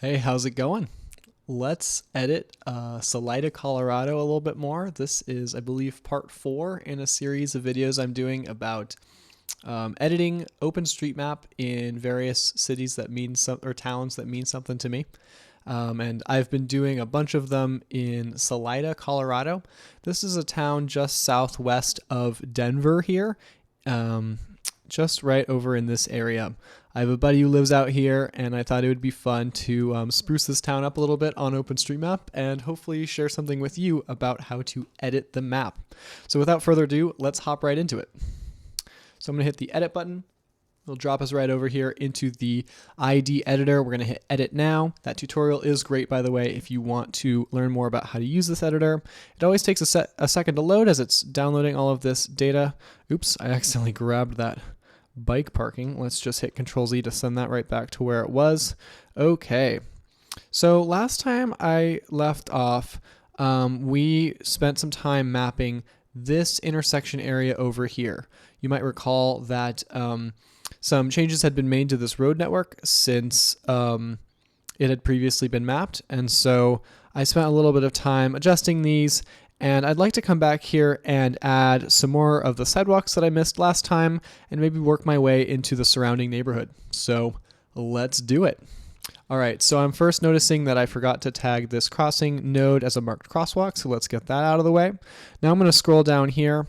Hey, how's it going? Let's edit Salida, Colorado a little bit more. This is, I believe, part 4 in a series of videos I'm doing about editing OpenStreetMap in various cities that mean or towns that mean something to me. And I've been doing a bunch of them in Salida, Colorado. This is a town just southwest of Denver here, just right over in this area. I have a buddy who lives out here, and I thought it would be fun to spruce this town up a little bit on OpenStreetMap and hopefully share something with you about how to edit the map. So without further ado, let's hop right into it. So I'm going to hit the edit button. It'll drop us right over here into the ID editor. We're going to hit edit now. That tutorial is great, by the way, if you want to learn more about how to use this editor. It always takes a second to load as it's downloading all of this data. Oops, I accidentally grabbed that bike parking. Let's just hit Control-Z to send that right back to where it was. Okay, so last time I left off, we spent some time mapping this intersection area over here. You might recall that some changes had been made to this road network since it had previously been mapped, and so I spent a little bit of time adjusting these. And I'd like to come back here and add some more of the sidewalks that I missed last time and maybe work my way into the surrounding neighborhood. So let's do it. All right, so I'm first noticing that I forgot to tag this crossing node as a marked crosswalk, so let's get that out of the way. Now I'm going to scroll down here,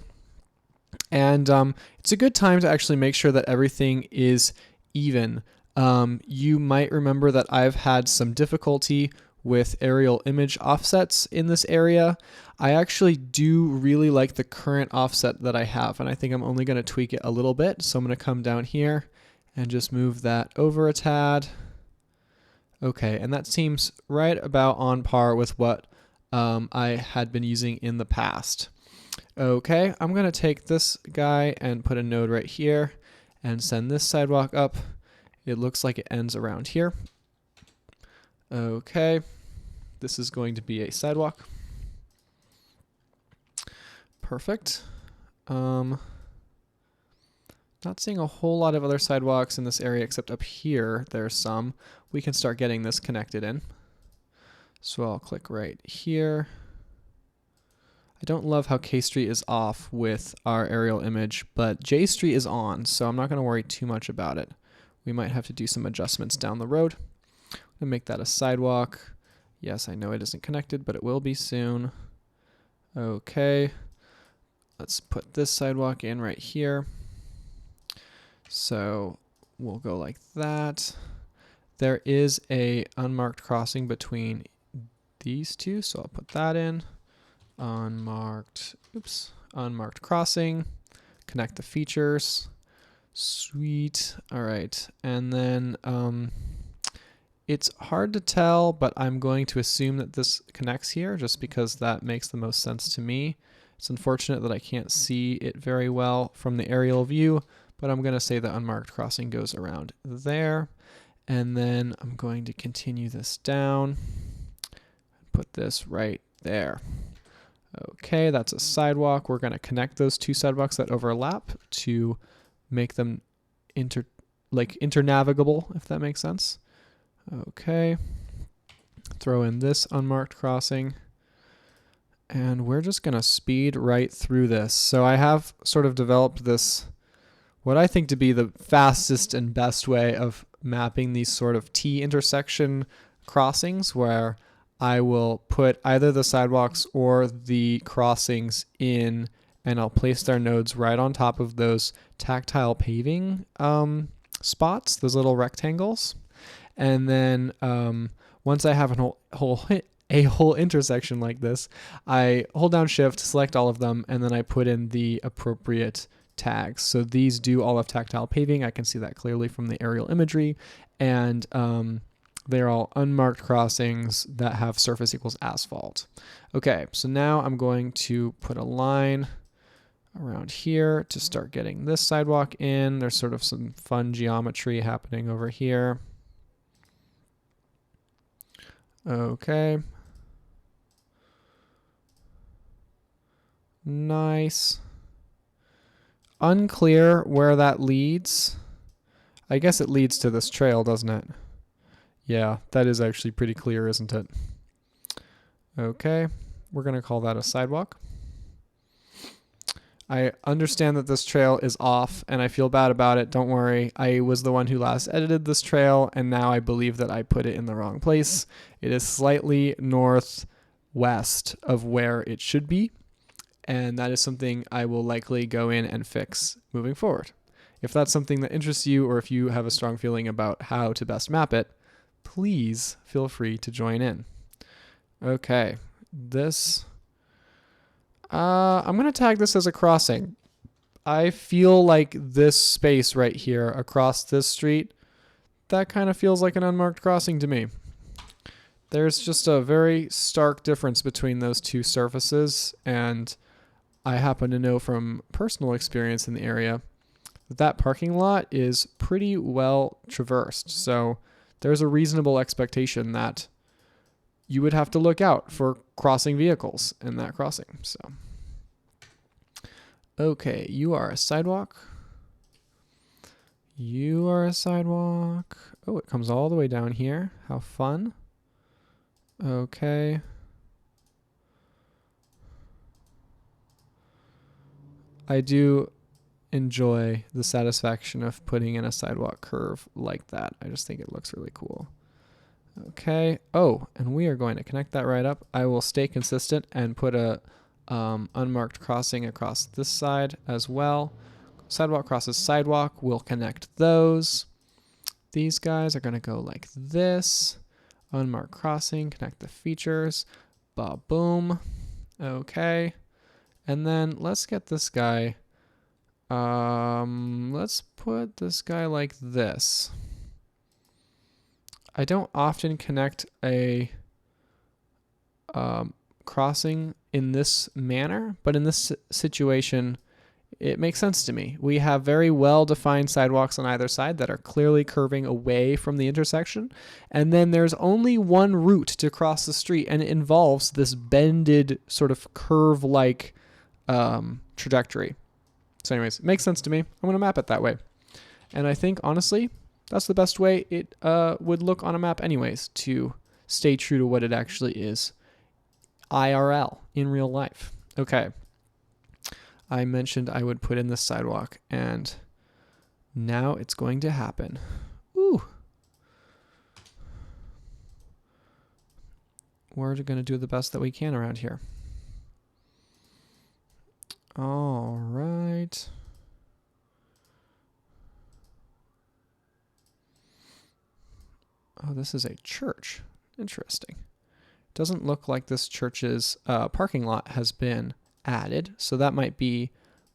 and it's a good time to actually make sure that everything is even. You might remember that I've had some difficulty with aerial image offsets in this area. I actually do really like the current offset that I have, and I think I'm only going to tweak it a little bit. So I'm going to come down here and just move that over a tad. Okay, and that seems right about on par with what I had been using in the past. Okay, I'm going to take this guy and put a node right here and send this sidewalk up. It looks like it ends around here. Okay, this is going to be a sidewalk. Perfect. Not seeing a whole lot of other sidewalks in this area except up here. There's some. We can start getting this connected in. So I'll click right here. I don't love how K Street is off with our aerial image, but J Street is on, so I'm not going to worry too much about it. We might have to do some adjustments down the road. I'm going to make that a sidewalk. Yes, I know it isn't connected, but it will be soon. Okay. Let's put this sidewalk in right here. So we'll go like that. There is a unmarked crossing between these two, so I'll put that in. Unmarked crossing. Connect the features. Sweet. All right. And then it's hard to tell, but I'm going to assume that this connects here just because that makes the most sense to me. It's unfortunate that I can't see it very well from the aerial view, but I'm going to say the unmarked crossing goes around there. And then I'm going to continue this down and put this right there. Okay, that's a sidewalk. We're going to connect those two sidewalks that overlap to make them internavigable, if that makes sense. Okay, throw in this unmarked crossing, and we're just going to speed right through this. So I have sort of developed this, what I think to be the fastest and best way of mapping these sort of T intersection crossings, where I will put either the sidewalks or the crossings in, and I'll place their nodes right on top of those tactile paving spots, those little rectangles. And then once I have a whole intersection like this, I hold down Shift, select all of them, and then I put in the appropriate tags. So these do all have tactile paving. I can see that clearly from the aerial imagery. And they're all unmarked crossings that have surface equals asphalt. Okay, so now I'm going to put a line around here to start getting this sidewalk in. There's sort of some fun geometry happening over here. Okay. Nice. Unclear where that leads. I guess it leads to this trail, doesn't it? Yeah, that is actually pretty clear, isn't it? Okay, we're going to call that a sidewalk. I understand that this trail is off and I feel bad about it. Don't worry. I was the one who last edited this trail and now I believe that I put it in the wrong place. It is slightly northwest of where it should be, and that is something I will likely go in and fix moving forward. If that's something that interests you, or if you have a strong feeling about how to best map it, please feel free to join in. Okay, this... I'm going to tag this as a crossing. I feel like this space right here across this street, that kind of feels like an unmarked crossing to me. There's just a very stark difference between those two surfaces, and I happen to know from personal experience in the area that that parking lot is pretty well traversed. So there's a reasonable expectation that you would have to look out for crossing vehicles in that crossing. So, okay, you are a sidewalk. You are a sidewalk. Oh, it comes all the way down here. How fun. Okay. I do enjoy the satisfaction of putting in a sidewalk curve like that. I just think it looks really cool. Okay. Oh, and we are going to connect that right up. I will stay consistent and put a unmarked crossing across this side as well. Sidewalk crosses sidewalk. We'll connect those. These guys are going to go like this. Unmarked crossing. Connect the features. Ba-boom. Okay. And then let's get this guy. Let's put this guy like this. I don't often connect a crossing in this manner, but in this situation, it makes sense to me. We have very well-defined sidewalks on either side that are clearly curving away from the intersection, and then there's only one route to cross the street, and it involves this bended sort of curve-like trajectory. So anyways, it makes sense to me. I'm going to map it that way. And I think, honestly, that's the best way it would look on a map anyways, to stay true to what it actually is. IRL, in real life. Okay. I mentioned I would put in this sidewalk, and now it's going to happen. Ooh. We're going to do the best that we can around here. All right. Oh, this is a church. Interesting. Doesn't look like this church's parking lot has been added, so that might be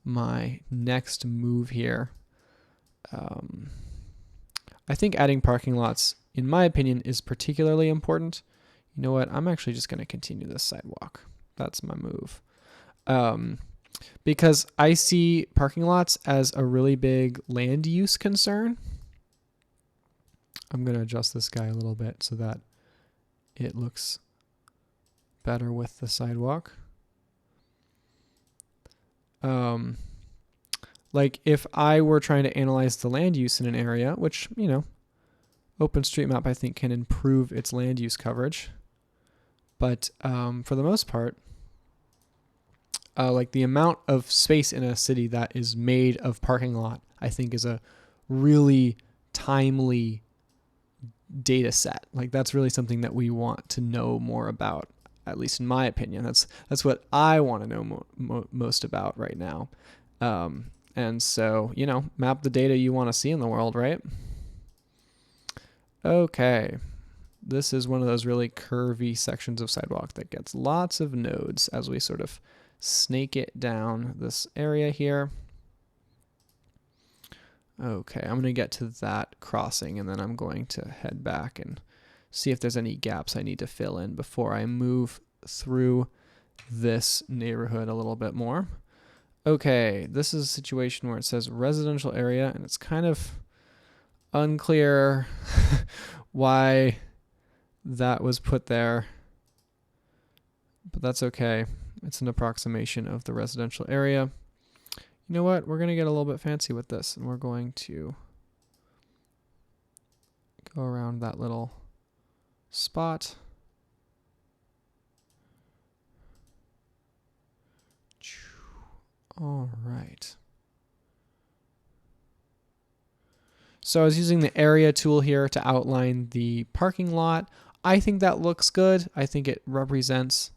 my next move here. I think adding parking lots, in my opinion, is particularly important. You know what? I'm actually just going to continue this sidewalk. That's my move. Because I see parking lots as a really big land use concern. I'm going to adjust this guy a little bit so that it looks better with the sidewalk. Like if I were trying to analyze the land use in an area, which, you know, OpenStreetMap I think can improve its land use coverage. But for the most part, like the amount of space in a city that is made of parking lot, I think is a really timely data set. Like that's really something that we want to know more about, at least in my opinion. That's what I want to know most about right now. And so, you know, map the data you want to see in the world, right? Okay. This is one of those really curvy sections of sidewalk that gets lots of nodes as we sort of snake it down this area here. Okay, I'm going to get to that crossing and then I'm going to head back and see if there's any gaps I need to fill in before I move through this neighborhood a little bit more. Okay, this is a situation where it says residential area and it's kind of unclear why that was put there, but that's okay. It's an approximation of the residential area. You know what? We're going to get a little bit fancy with this, and we're going to go around that little spot. All right. So I was using the area tool here to outline the parking lot. I think that looks good. I think it represents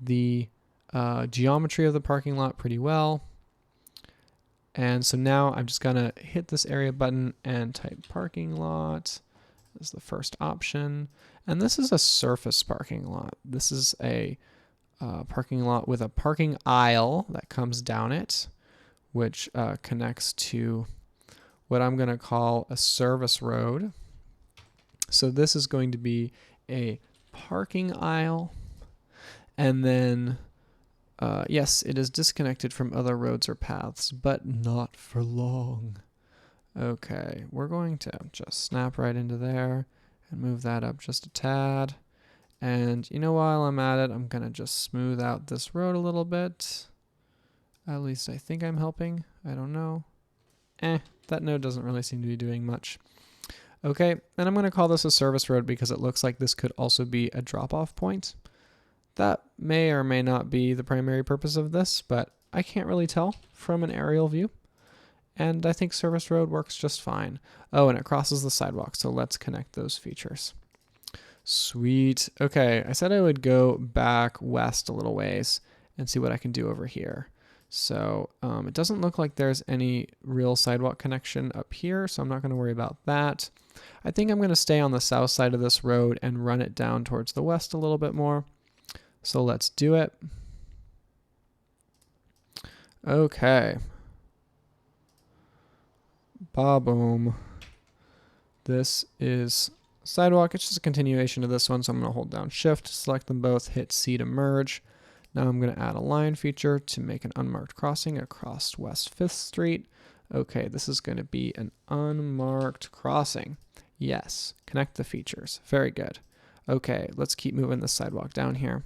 the geometry of the parking lot pretty well. And so now I'm just going to hit this area button and type parking lot as the first option. And this is a surface parking lot. This is a parking lot with a parking aisle that comes down it, which connects to what I'm going to call a service road. So this is going to be a parking aisle. And then, yes, it is disconnected from other roads or paths, but not for long. Okay, we're going to just snap right into there and move that up just a tad. And while I'm at it, I'm going to just smooth out this road a little bit. At least I think I'm helping. I don't know. That node doesn't really seem to be doing much. Okay, and I'm going to call this a service road because it looks like this could also be a drop-off point. That may or may not be the primary purpose of this, but I can't really tell from an aerial view. And I think service road works just fine. Oh, and it crosses the sidewalk, so let's connect those features. Sweet. Okay, I said I would go back west a little ways and see what I can do over here. So it doesn't look like there's any real sidewalk connection up here, so I'm not going to worry about that. I think I'm going to stay on the south side of this road and run it down towards the west a little bit more. So let's do it. Okay. Ba-boom. This is sidewalk. It's just a continuation of this one, so I'm going to hold down Shift, select them both, hit C to merge. Now I'm going to add a line feature to make an unmarked crossing across West 5th Street. Okay, this is going to be an unmarked crossing. Yes, connect the features. Very good. Okay, let's keep moving the sidewalk down here.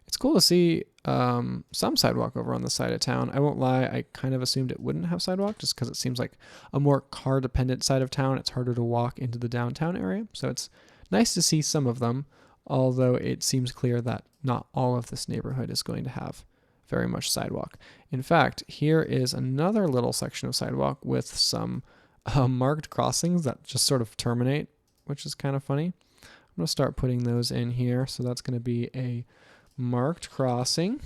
It's cool to see some sidewalk over on the side of town. I won't lie, I kind of assumed it wouldn't have sidewalk just because it seems like a more car-dependent side of town. It's harder to walk into the downtown area, so it's nice to see some of them, although it seems clear that not all of this neighborhood is going to have very much sidewalk. In fact, here is another little section of sidewalk with some marked crossings that just sort of terminate, which is kind of funny. I'm going to start putting those in here, so that's going to be a marked crossing.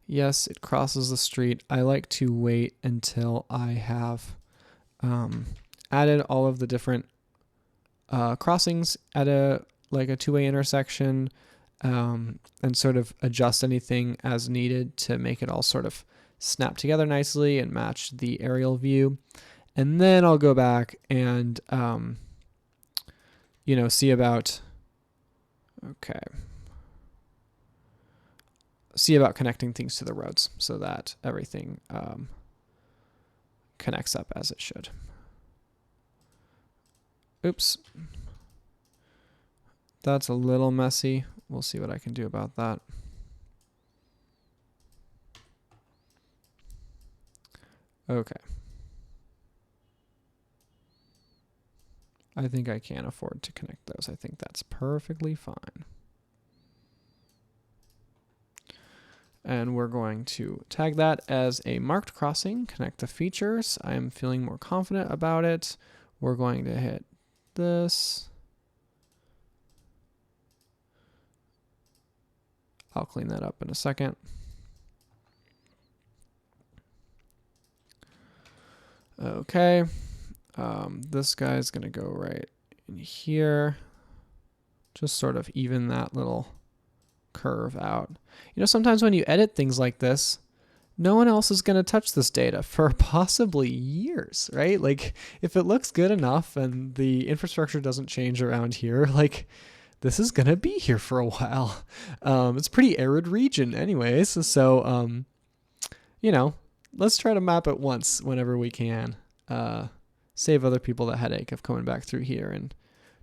Yes, it crosses the street. I like to wait until I have added all of the different crossings at a two-way intersection and sort of adjust anything as needed to make it all sort of snap together nicely and match the aerial view. And then I'll go back and see about connecting things to the roads so that everything connects up as it should. Oops. That's a little messy. We'll see what I can do about that. Okay. I think I can afford to connect those. I think that's perfectly fine. And we're going to tag that as a marked crossing, connect the features. I'm feeling more confident about it. We're going to hit this. I'll clean that up in a second. Okay. This guy's going to go right in here. Just sort of even that little curve out. Sometimes when you edit things like this, no one else is going to touch this data for possibly years, right? Like, if it looks good enough and the infrastructure doesn't change around here, this is going to be here for a while. It's a pretty arid region anyways. So, let's try to map it once whenever we can. Save other people the headache of coming back through here and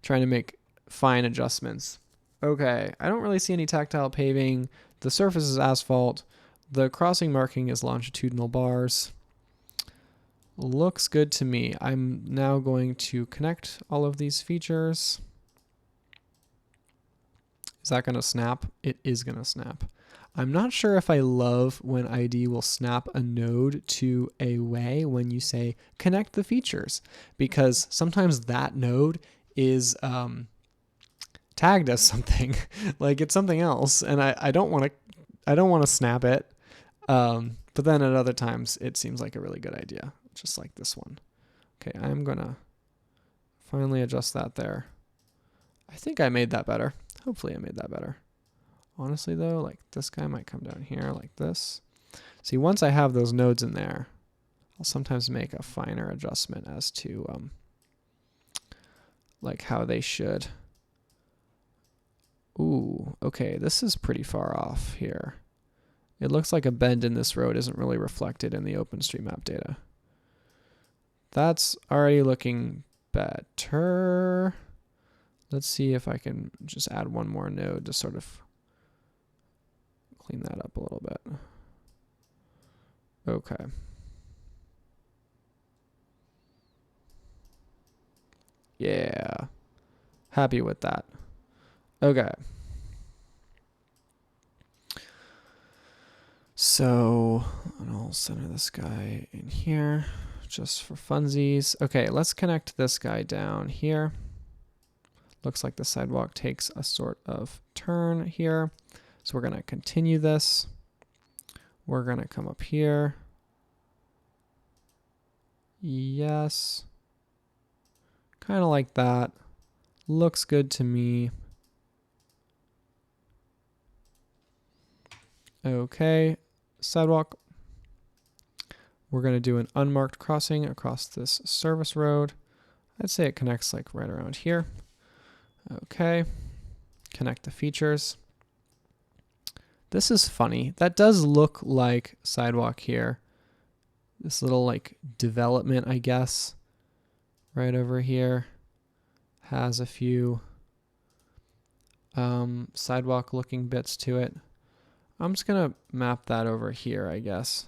trying to make fine adjustments. Okay, I don't really see any tactile paving. The surface is asphalt. The crossing marking is longitudinal bars. Looks good to me. I'm now going to connect all of these features. Is that going to snap? It is going to snap. I'm not sure if I love when ID will snap a node to a way when you say connect the features, because sometimes that node is tagged as something like it's something else, and I don't want to snap it. But then at other times it seems like a really good idea, just like this one. Okay, I'm gonna finally adjust that there. I think I made that better. Hopefully I made that better. Honestly though, like this guy might come down here like this. See, once I have those nodes in there, I'll sometimes make a finer adjustment as to like how they should. Ooh, okay, this is pretty far off here. It looks like a bend in this road isn't really reflected in the OpenStreetMap data. That's already looking better. Let's see if I can just add one more node to sort of clean that up a little bit. Okay. Yeah. Happy with that. Okay. So, and I'll center this guy in here just for funsies. Okay, let's connect this guy down here. Looks like the sidewalk takes a sort of turn here. So we're going to continue this. We're going to come up here. Yes. Kind of like that. Looks good to me. Okay, sidewalk. We're going to do an unmarked crossing across this service road. I'd say it connects like right around here. Okay, connect the features. This is funny. That does look like sidewalk here. This little like development, I guess, right over here has a few sidewalk looking bits to it. I'm just going to map that over here, I guess.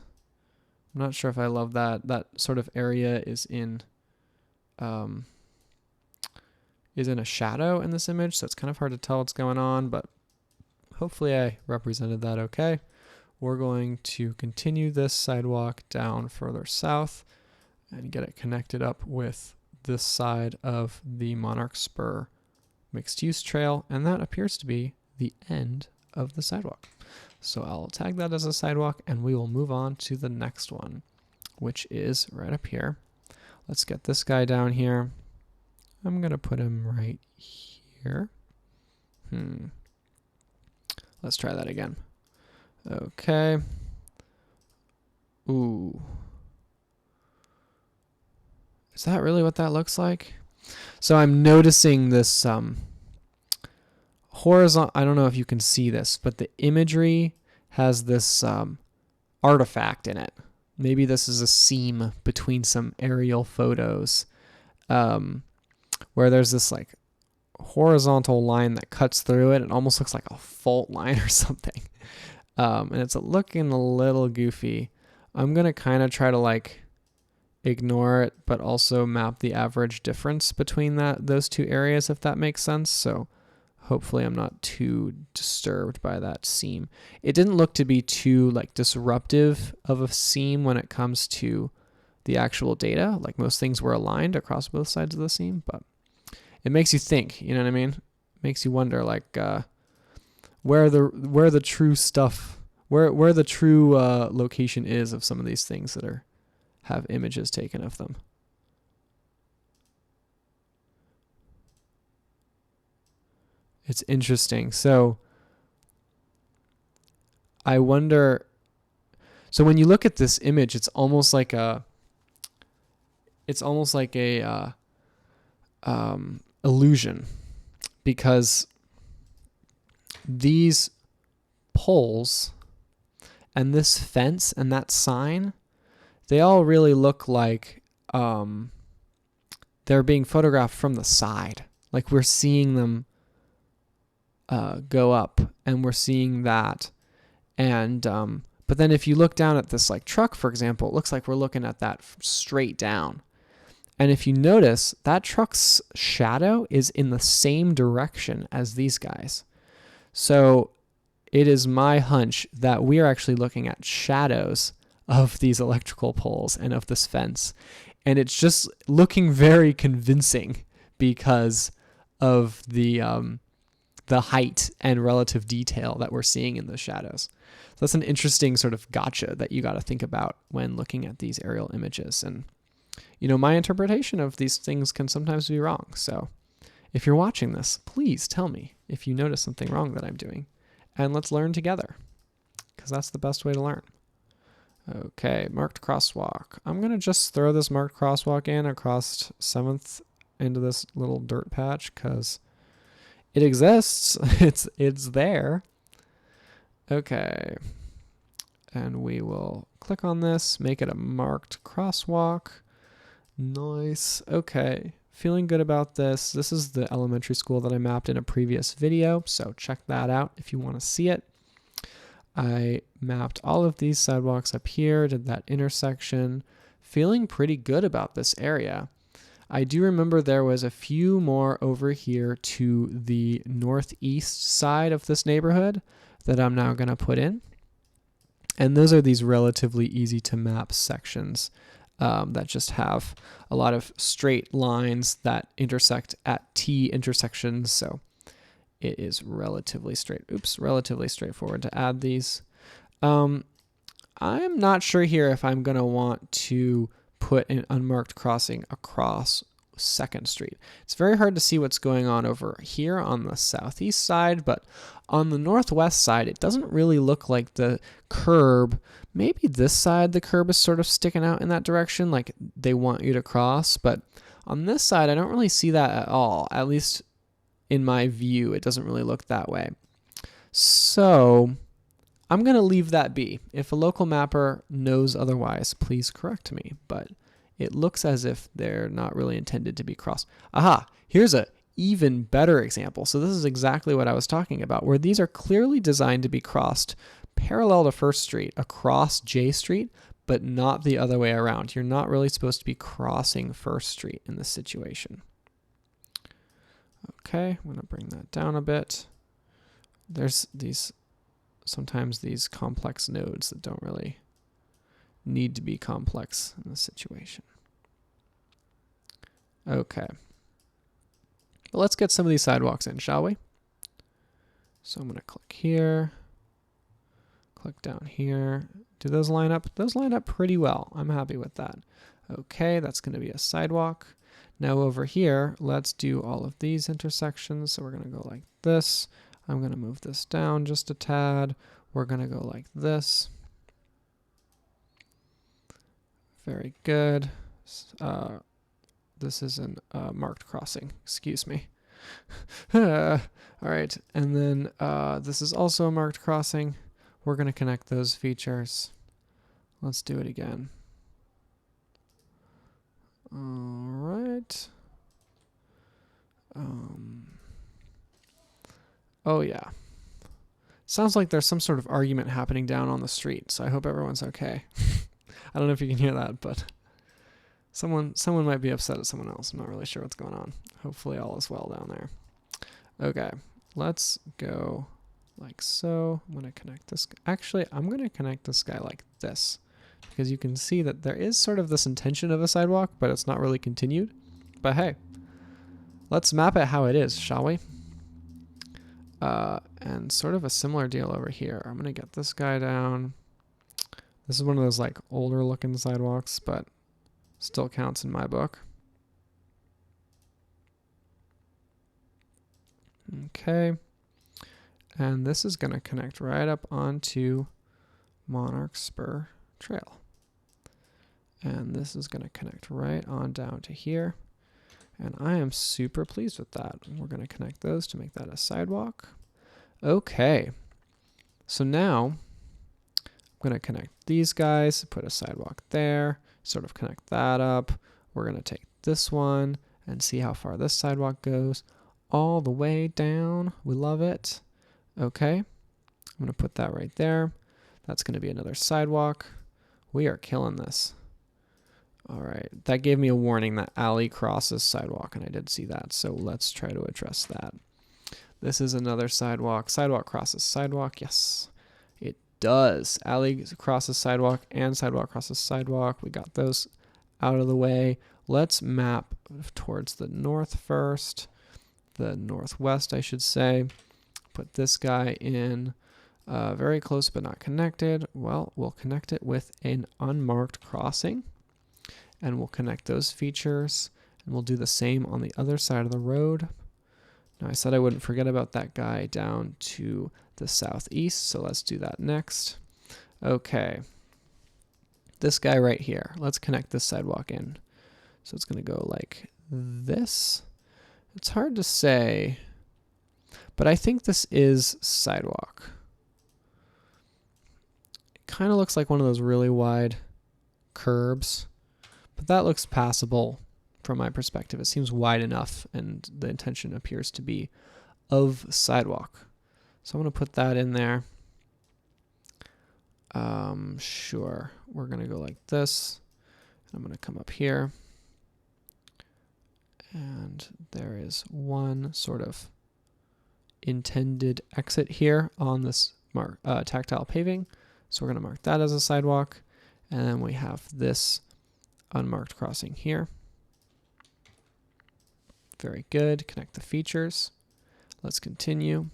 I'm not sure if I love that. That sort of area is in a shadow in this image, so it's kind of hard to tell what's going on, but hopefully I represented that okay. We're going to continue this sidewalk down further south and get it connected up with this side of the Monarch Spur mixed use trail, and that appears to be the end of the sidewalk. So I'll tag that as a sidewalk, and we will move on to the next one, which is right up here. Let's get this guy down here. I'm going to put him right here. Let's try that again. Okay. Ooh. Is that really what that looks like? So I'm noticing this horizontal, I don't know if you can see this, but the imagery has this artifact in it. Maybe this is a seam between some aerial photos where there's this like horizontal line that cuts through it. It almost looks like a fault line or something. And it's looking a little goofy. I'm going to kind of try to like ignore it, but also map the average difference between those two areas, if that makes sense. So hopefully I'm not too disturbed by that seam. It didn't look to be too like disruptive of a seam when it comes to the actual data. Like most things were aligned across both sides of the seam, but it makes you think, you know what I mean? Makes you wonder like where the true stuff, where the true location is of some of these things that have images taken of them. It's interesting. So I wonder, so when you look at this image, it's almost like a illusion, because these poles and this fence and that sign, they all really look like they're being photographed from the side. Like we're seeing them go up, and we're seeing that. And But then if you look down at this like truck, for example, it looks like we're looking at that straight down. And if you notice, that truck's shadow is in the same direction as these guys. So it is my hunch that we are actually looking at shadows of these electrical poles and of this fence. And it's just looking very convincing because of the height and relative detail that we're seeing in those shadows. So that's an interesting sort of gotcha that you got to think about when looking at these aerial images. And, you know, my interpretation of these things can sometimes be wrong. So if you're watching this, please tell me if you notice something wrong that I'm doing. And let's learn together, because that's the best way to learn. Okay, marked crosswalk. I'm going to just throw this marked crosswalk in across 7th into this little dirt patch because it exists. It's there. Okay. And we will click on this, make it a marked crosswalk. Nice. Okay. Feeling good about this. This is the elementary school that I mapped in a previous video, so check that out if you want to see it. I mapped all of these sidewalks up here, did that intersection. Feeling pretty good about this area. I do remember there was a few more over here to the northeast side of this neighborhood that I'm now going to put in. And those are these relatively easy to map sections that just have a lot of straight lines that intersect at T intersections. So it is relatively straightforward to add these. I'm not sure here if I'm going to want to put an unmarked crossing across 2nd Street. It's very hard to see what's going on over here on the southeast side, but on the northwest side, it doesn't really look like the curb. Maybe this side, the curb is sort of sticking out in that direction, like they want you to cross, but on this side, I don't really see that at all. At least in my view, it doesn't really look that way. So I'm going to leave that be. If a local mapper knows otherwise, please correct me, but it looks as if they're not really intended to be crossed. Aha, here's a even better example. So this is exactly what I was talking about, where these are clearly designed to be crossed parallel to 1st Street across J Street, but not the other way around. You're not really supposed to be crossing 1st Street in this situation. Okay, I'm going to bring that down a bit. There's sometimes these complex nodes that don't really need to be complex in this situation. Okay. But let's get some of these sidewalks in, shall we? So I'm going to click here, click down here. Do those line up? Those line up pretty well. I'm happy with that. Okay, that's going to be a sidewalk. Now over here, let's do all of these intersections. So we're going to go like this. I'm going to move this down just a tad. We're going to go like this. Very good. This is a marked crossing. Excuse me. All right. And then this is also a marked crossing. We're going to connect those features. Let's do it again. All right. Oh, yeah. Sounds like there's some sort of argument happening down on the street, so I hope everyone's okay. I don't know if you can hear that, but someone might be upset at someone else. I'm not really sure what's going on. Hopefully all is well down there. Okay, let's go like so. I'm going to connect this. Actually, I'm going to connect this guy like this, because you can see that there is sort of this intention of a sidewalk, but it's not really continued. But hey, let's map it how it is, shall we? And sort of a similar deal over here. I'm going to get this guy down. This is one of those like older looking sidewalks, but still counts in my book. Okay. And this is going to connect right up onto Monarch Spur Trail. And this is going to connect right on down to here. And I am super pleased with that. We're going to connect those to make that a sidewalk. Okay. So now I'm going to connect these guys, put a sidewalk there, sort of connect that up. We're going to take this one and see how far this sidewalk goes. All the way down. We love it. Okay. I'm going to put that right there. That's going to be another sidewalk. We are killing this. All right, that gave me a warning that alley crosses sidewalk, and I did see that, so let's try to address that. This is another sidewalk. Sidewalk crosses sidewalk. Yes, it does. Alley crosses sidewalk and sidewalk crosses sidewalk. We got those out of the way. Let's map towards the north first. The northwest, I should say. Put this guy in very close but not connected. Well, we'll connect it with an unmarked crossing. And we'll connect those features. And we'll do the same on the other side of the road. Now, I said I wouldn't forget about that guy down to the southeast, so let's do that next. Okay. This guy right here. Let's connect this sidewalk in. So it's going to go like this. It's hard to say, but I think this is sidewalk. It kind of looks like one of those really wide curbs, but that looks passable from my perspective. It seems wide enough, and the intention appears to be of sidewalk. So I'm going to put that in there. Sure. We're going to go like this. I'm going to come up here. And there is one sort of intended exit here on this tactile paving. So we're going to mark that as a sidewalk. And then we have this unmarked crossing here. Very good. Connect the features. Let's continue.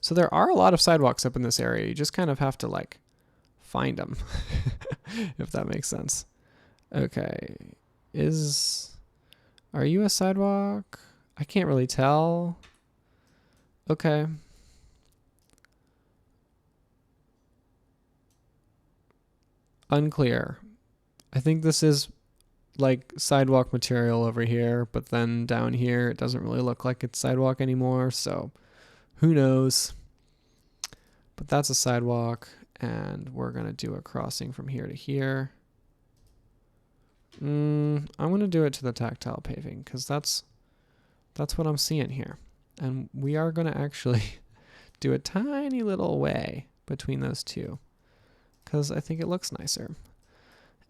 So there are a lot of sidewalks up in this area. You just kind of have to like find them, if that makes sense. Okay. Are you a sidewalk? I can't really tell. Okay. Unclear. I think this is like sidewalk material over here, but then down here it doesn't really look like it's sidewalk anymore, so who knows. But that's a sidewalk, and we're going to do a crossing from here to here. I'm going to do it to the tactile paving because that's what I'm seeing here. And we are going to actually do a tiny little way between those two because I think it looks nicer.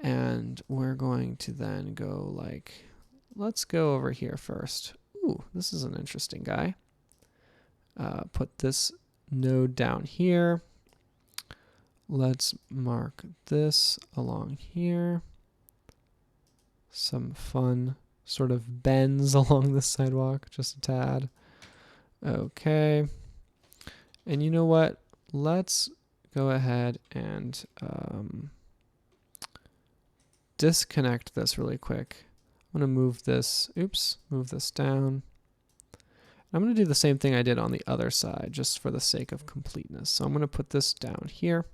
And we're going to then go like, let's go over here first. Ooh, this is an interesting guy. Put this node down here. Let's mark this along here. Some fun sort of bends along the sidewalk, just a tad. Okay. And you know what? Let's go ahead and disconnect this really quick. I'm going to move this, move this down. I'm going to do the same thing I did on the other side, just for the sake of completeness. So I'm going to put this down here.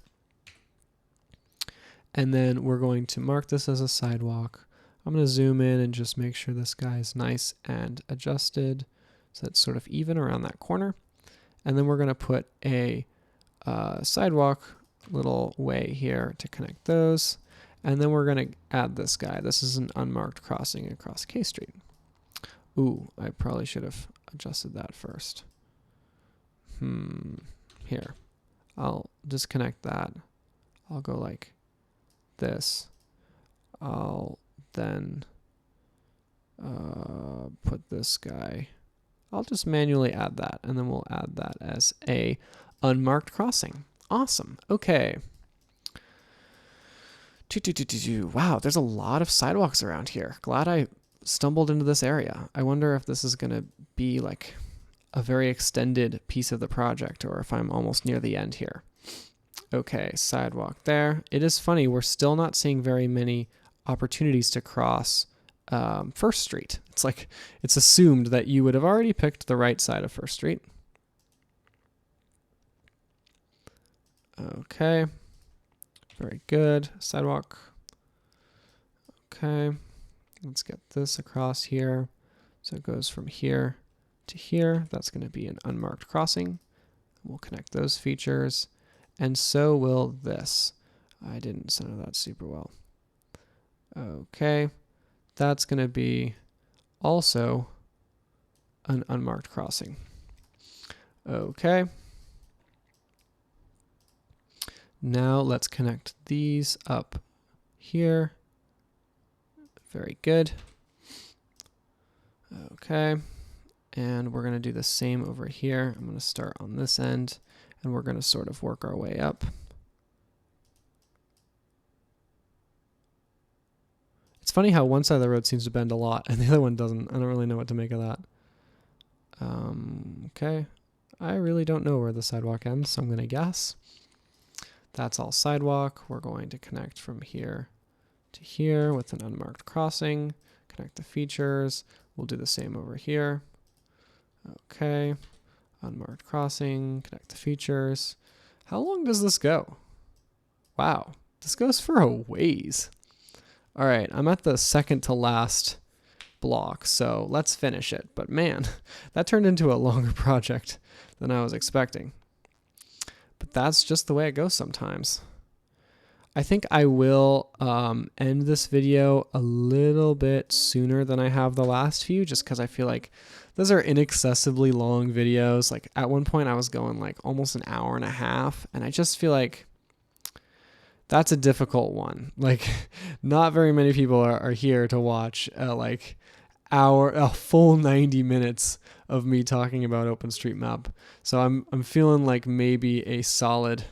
And then we're going to mark this as a sidewalk. I'm going to zoom in and just make sure this guy is nice and adjusted so it's sort of even around that corner. And then we're going to put a sidewalk little way here to connect those. And then we're going to add this guy. This is an unmarked crossing across K Street. Ooh, I probably should have adjusted that first. Here. I'll disconnect that. I'll go like this. I'll then put this guy. I'll just manually add that, and then we'll add that as a unmarked crossing. Awesome. Okay. Wow, there's a lot of sidewalks around here. Glad I stumbled into this area. I wonder if this is going to be like a very extended piece of the project or if I'm almost near the end here. Okay, sidewalk there. It is funny, we're still not seeing very many opportunities to cross First Street. It's like it's assumed that you would have already picked the right side of First Street. Okay, very good. Sidewalk. Okay, let's get this across here. So it goes from here to here. That's going to be an unmarked crossing. We'll connect those features. And so will this. I didn't center that super well. Okay, that's going to be also an unmarked crossing. Okay. Now let's connect these up here. Very good. Okay. And we're going to do the same over here. I'm going to start on this end, and we're going to sort of work our way up. It's funny how one side of the road seems to bend a lot, and the other one doesn't. I don't really know what to make of that. Okay. I really don't know where the sidewalk ends, so I'm going to guess. That's all sidewalk. We're going to connect from here to here with an unmarked crossing. Connect the features. We'll do the same over here. Okay. Unmarked crossing. Connect the features. How long does this go? Wow. This goes for a ways. All right. I'm at the second to last block, so let's finish it. But man, that turned into a longer project than I was expecting. But that's just the way it goes sometimes. I think I will end this video a little bit sooner than I have the last few, just because I feel like those are inaccessibly long videos. Like at one point I was going like almost an hour and a half, and I just feel like that's a difficult one. Like not very many people are here to watch like a full 90 minutes of me talking about OpenStreetMap. So I'm feeling like maybe a solid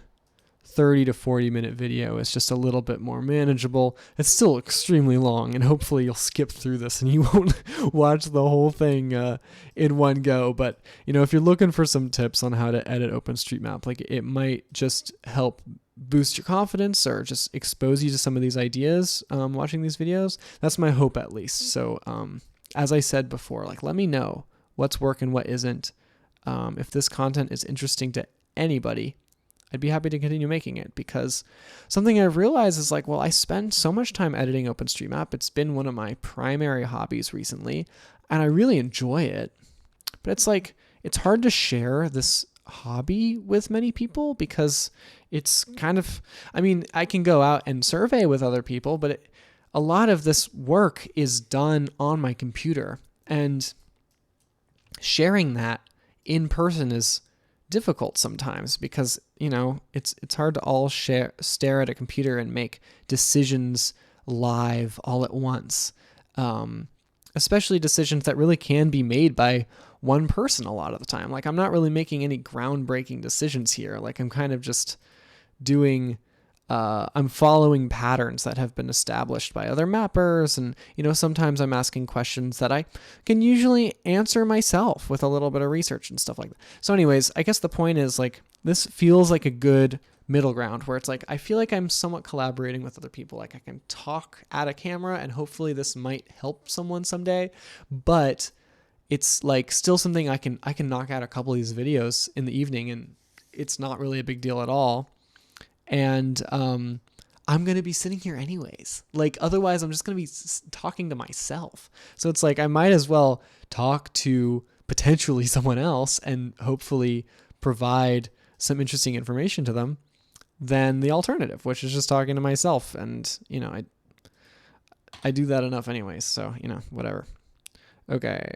30 to 40 minute video is just a little bit more manageable. It's still extremely long, and hopefully you'll skip through this and you won't watch the whole thing in one go. But you know, if you're looking for some tips on how to edit OpenStreetMap, like it might just help boost your confidence or just expose you to some of these ideas watching these videos. That's my hope, at least. So as I said before, like let me know what's working, what isn't. If this content is interesting to anybody, I'd be happy to continue making it, because something I've realized is like, well, I spend so much time editing OpenStreetMap. It's been one of my primary hobbies recently, and I really enjoy it. But it's like, it's hard to share this hobby with many people, because it's kind of, I mean, I can go out and survey with other people, but a lot of this work is done on my computer, and sharing that in person is difficult sometimes, because you know it's hard to all stare at a computer and make decisions live all at once, especially decisions that really can be made by one person a lot of the time. Like I'm not really making any groundbreaking decisions here. Like I'm kind of just doing I'm following patterns that have been established by other mappers, and you know, sometimes I'm asking questions that I can usually answer myself with a little bit of research and stuff like that. So anyways, I guess the point is, like, this feels like a good middle ground where it's like I feel like I'm somewhat collaborating with other people. Like I can talk at a camera, and hopefully this might help someone someday, but it's like still something I can knock out a couple of these videos in the evening, and it's not really a big deal at all. And I'm going to be sitting here anyways. Like otherwise I'm just going to be talking to myself. So it's like I might as well talk to potentially someone else and hopefully provide some interesting information to them than the alternative, which is just talking to myself. And, you know, I do that enough anyways. So, you know, whatever. Okay.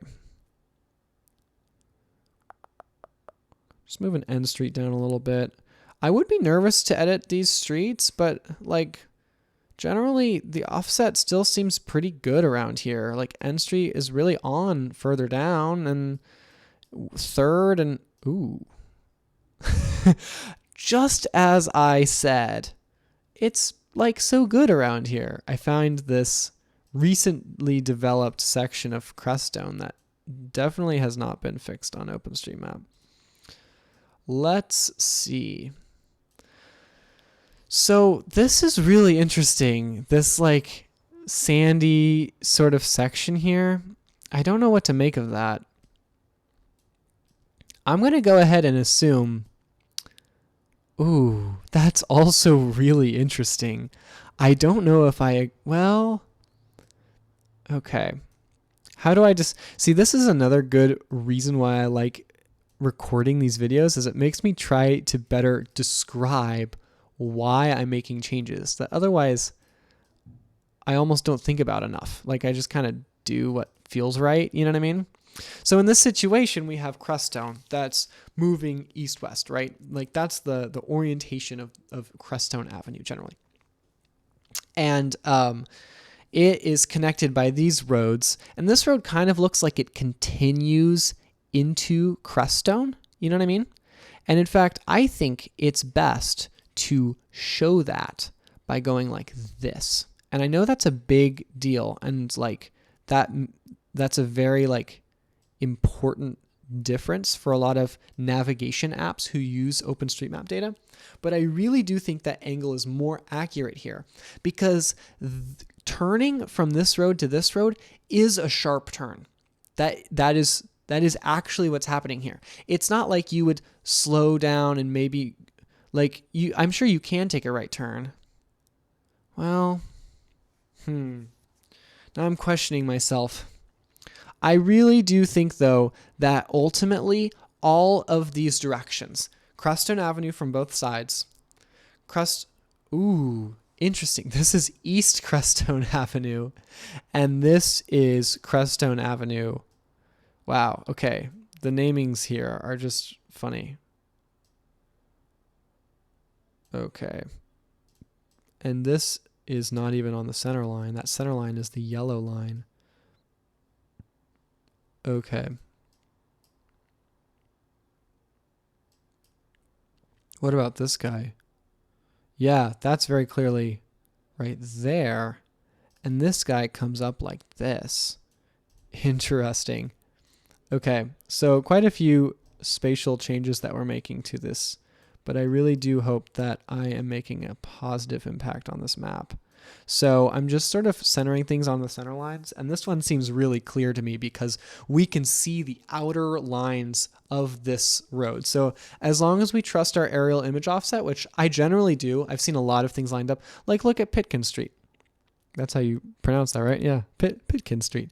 Just moving N Street down a little bit. I would be nervous to edit these streets, but like generally the offset still seems pretty good around here. Like N Street is really on further down, and third, and ooh. Just as I said, it's like so good around here. I find this recently developed section of Creststone that definitely has not been fixed on OpenStreetMap. Let's see. So this is really interesting. This like sandy sort of section here. I don't know what to make of that. I'm going to go ahead and assume, ooh, that's also really interesting. I don't know if well, okay. How do I just, see, this is another good reason why I like recording these videos, is it makes me try to better describe why I'm making changes that otherwise I almost don't think about enough. Like I just kind of do what feels right. You know what I mean? So in this situation, we have Crestone that's moving east-west, right? Like that's the orientation of Crestone Avenue generally. And it is connected by these roads. And this road kind of looks like it continues into Crestone. You know what I mean? And in fact, I think it's best to show that by going like this. And I know that's a big deal. And like that's a very like important difference for a lot of navigation apps who use OpenStreetMap data. But I really do think that angle is more accurate here because turning from this road to this road is a sharp turn. That is actually what's happening here. It's not like you would slow down and maybe I'm sure you can take a right turn. Well, now I'm questioning myself. I really do think, though, that ultimately all of these directions, Crestone Avenue from both sides, interesting. This is East Crestone Avenue, and this is Crestone Avenue. Wow, okay. The namings here are just funny. Okay. And this is not even on the center line. That center line is the yellow line. Okay. What about this guy? Yeah, that's very clearly right there. And this guy comes up like this. Interesting. Okay, so quite a few spatial changes that we're making to this, but I really do hope that I am making a positive impact on this map. So I'm just sort of centering things on the center lines, and this one seems really clear to me because we can see the outer lines of this road. So as long as we trust our aerial image offset, which I generally do, I've seen a lot of things lined up, like look at Pitkin Street. That's how you pronounce that, right? Yeah, Pitkin Street.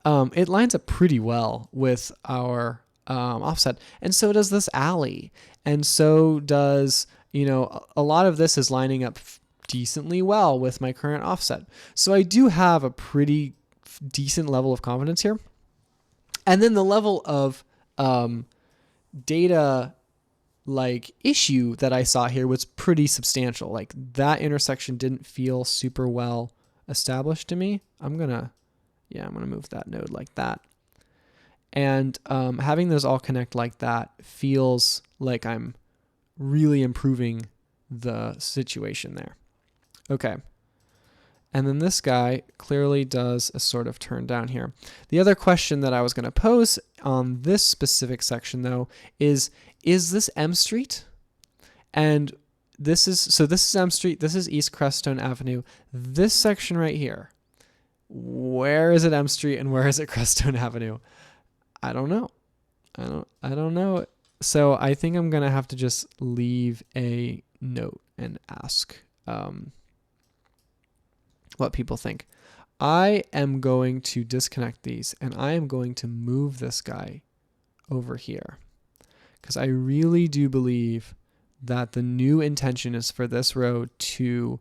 It lines up pretty well with our offset, and so does this alley, and so does, a lot of this is lining up decently well with my current offset. So I do have a pretty decent level of confidence here. And then the level of data issue that I saw here was pretty substantial. Like that intersection didn't feel super well established to me. I'm gonna move that node like that. And having those all connect like that feels like I'm really improving the situation there. Okay. And then this guy clearly does a sort of turn down here. The other question that I was going to pose on this specific section, though, is this M Street? And this is M Street. This is East Crestone Avenue. This section right here, where is it M Street and where is it Crestone Avenue? I don't know. I don't know. So I think I'm going to have to just leave a note and ask what people think. I am going to disconnect these and I am going to move this guy over here because I really do believe that the new intention is for this road to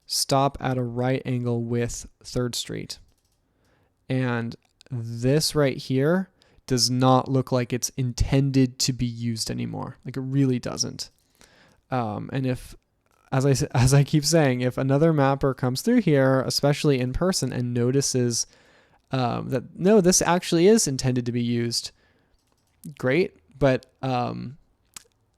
stop at a right angle with 3rd Street. And this right here does not look like it's intended to be used anymore. Like it really doesn't. And if, as I keep saying, if another mapper comes through here, especially in person, and notices that no, this actually is intended to be used, great. But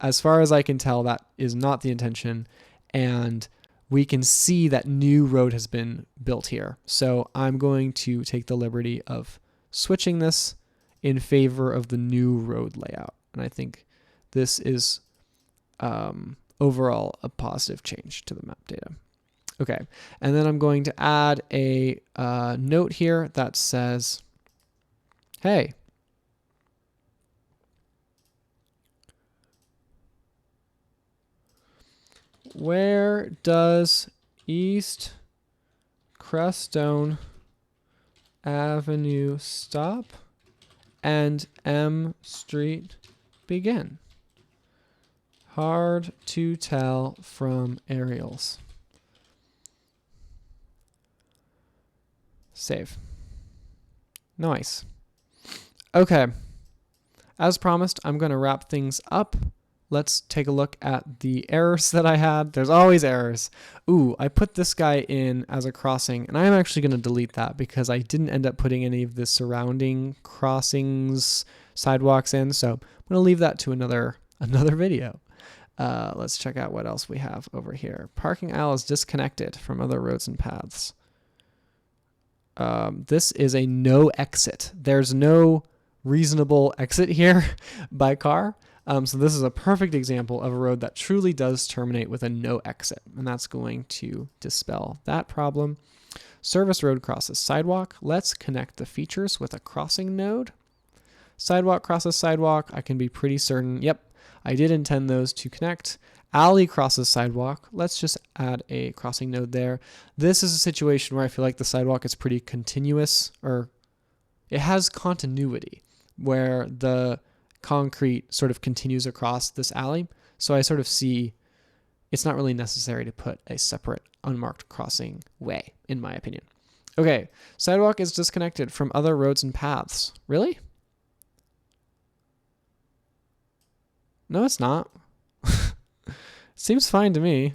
as far as I can tell, that is not the intention, and we can see that new road has been built here. So I'm going to take the liberty of switching this in favor of the new road layout, and I think this is overall a positive change to the map data. Okay, and then I'm going to add a note here that says, hey, where does East Crestone Avenue stop and M Street begin? Hard to tell from aerials. Save. Nice. Okay. As promised, I'm going to wrap things up. Let's take a look at the errors that I had. There's always errors. Ooh, I put this guy in as a crossing, and I'm actually going to delete that because I didn't end up putting any of the surrounding crossings, sidewalks in, so I'm going to leave that to another video. Let's check out what else we have over here. Parking aisle is disconnected from other roads and paths. This is a no exit. There's no reasonable exit here by car. So this is a perfect example of a road that truly does terminate with a no exit, and that's going to dispel that problem. Service road crosses sidewalk. Let's connect the features with a crossing node. Sidewalk crosses sidewalk. I can be pretty certain. Yep, I did intend those to connect. Alley crosses sidewalk. Let's just add a crossing node there. This is a situation where I feel like the sidewalk is pretty continuous, or it has continuity, where the concrete sort of continues across this alley. So I sort of see it's not really necessary to put a separate unmarked crossing way, in my opinion. Okay, sidewalk is disconnected from other roads and paths. Really? No, it's not. Seems fine to me.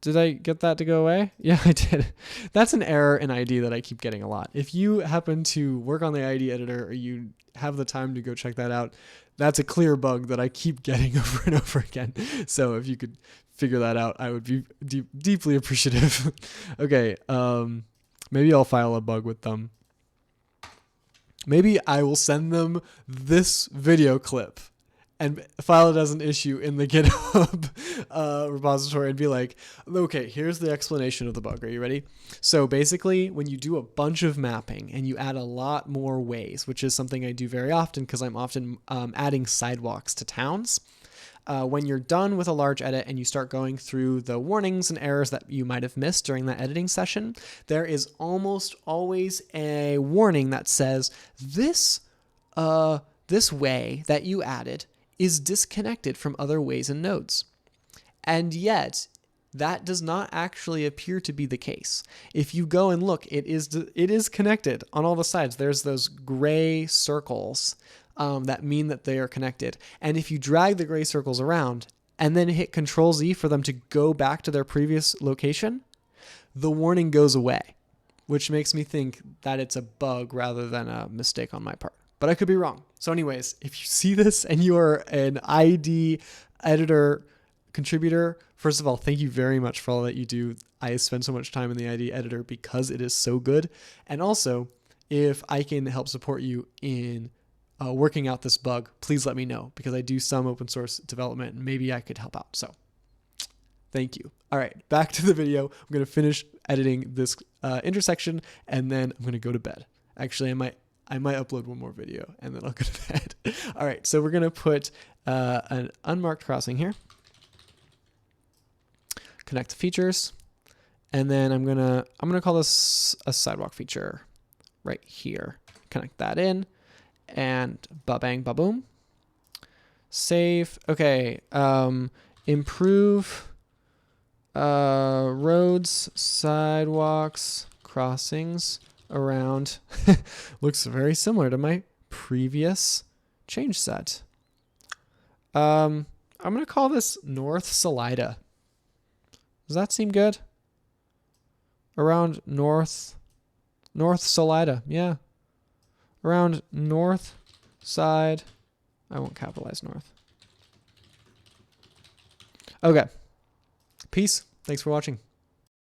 Did I get that to go away? Yeah, I did. That's an error in ID that I keep getting a lot. If you happen to work on the ID editor or you have the time to go check that out, that's a clear bug that I keep getting over and over again. So if you could figure that out, I would be deeply appreciative. Okay, maybe I'll file a bug with them. Maybe I will send them this video clip and file it as an issue in the GitHub repository and be like, okay, here's the explanation of the bug. Are you ready? So basically, when you do a bunch of mapping and you add a lot more ways, which is something I do very often because I'm often adding sidewalks to towns, when you're done with a large edit and you start going through the warnings and errors that you might have missed during that editing session, there is almost always a warning that says, this way that you added is disconnected from other ways and nodes. And yet, that does not actually appear to be the case. If you go and look, it is connected on all the sides. There's those gray circles that mean that they are connected. And if you drag the gray circles around and then hit Control-Z for them to go back to their previous location, the warning goes away, which makes me think that it's a bug rather than a mistake on my part. But I could be wrong. So anyways, if you see this and you are an ID editor contributor, first of all, thank you very much for all that you do. I spend so much time in the ID editor because it is so good. And also, if I can help support you in working out this bug, please let me know, because I do some open source development and maybe I could help out. So thank you. All right, back to the video. I'm going to finish editing this intersection and then I'm going to go to bed. Actually, I might upload one more video and then I'll go to bed. All right, so we're going to put an unmarked crossing here. Connect the features. And then I'm going to call this a sidewalk feature right here. Connect that in and ba-bang, ba-boom. Save. Okay, improve roads, sidewalks, crossings around. Looks very similar to my previous change set. I'm going to call this North Salida. Does that seem good? Around North Salida. Yeah. Around north side. I won't capitalize north. Okay. Peace. Thanks for watching.